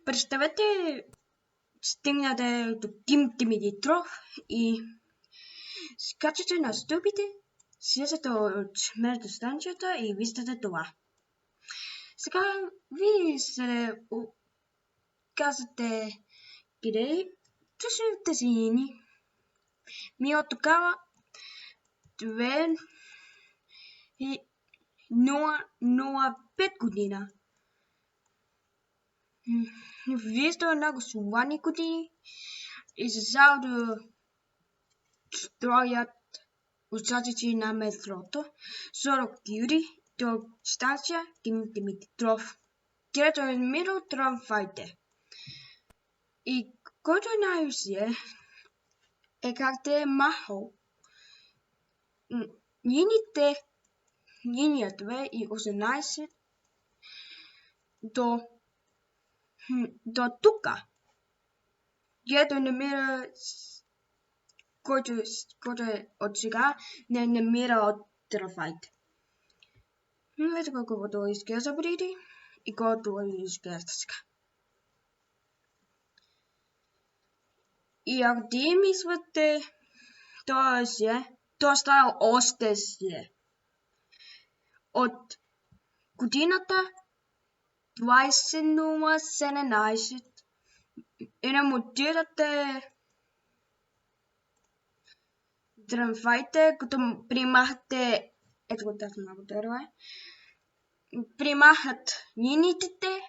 Представете, стигнете до Димитров и скачате на стълбите, слизате от метростанцията и виждате това. Сега вие се казвате, къде точно тези линии? Ми от тогава 2005 година. Вие сте много славни години и се да строят участъци на метрото 40 юри до станция Димитров, където е намирал трамваите. И който най-усе е как те е махал линията 2018 до тука, където намира, който е от сега, не намира от трамваите. Вижте колко изглежда преди и колко изглежда сега. И ако ти мислите, то става още си. От годината 2017 и ремонтирате трамваите, като примахате, ето го тази много дърва, примахат линиите,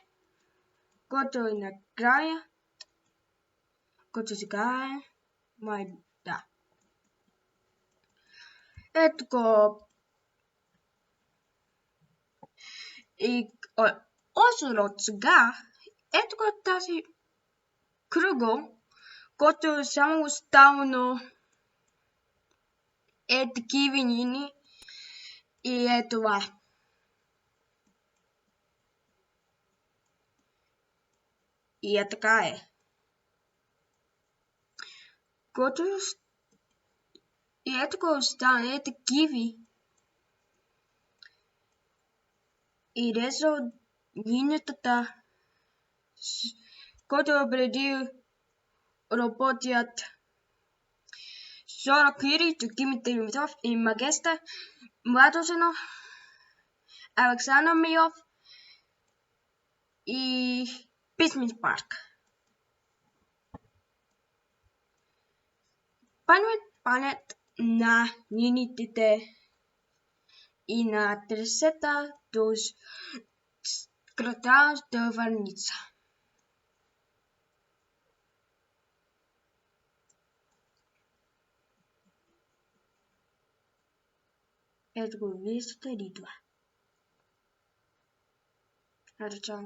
който е накрая, който сега е да. Ето го. И още от сега, ето го тази кръгъл, който е само оставено е такива линии и е това. И е така е. И ето го остане такива. И резо от линията, който преди работят 40 юри до Димитров и Магеста, Младожено, Александър Милов и Бизнес парк. Панят на линиите и на трасета до града Дарvenitsa. Ето го виждате ли това? Ето чао.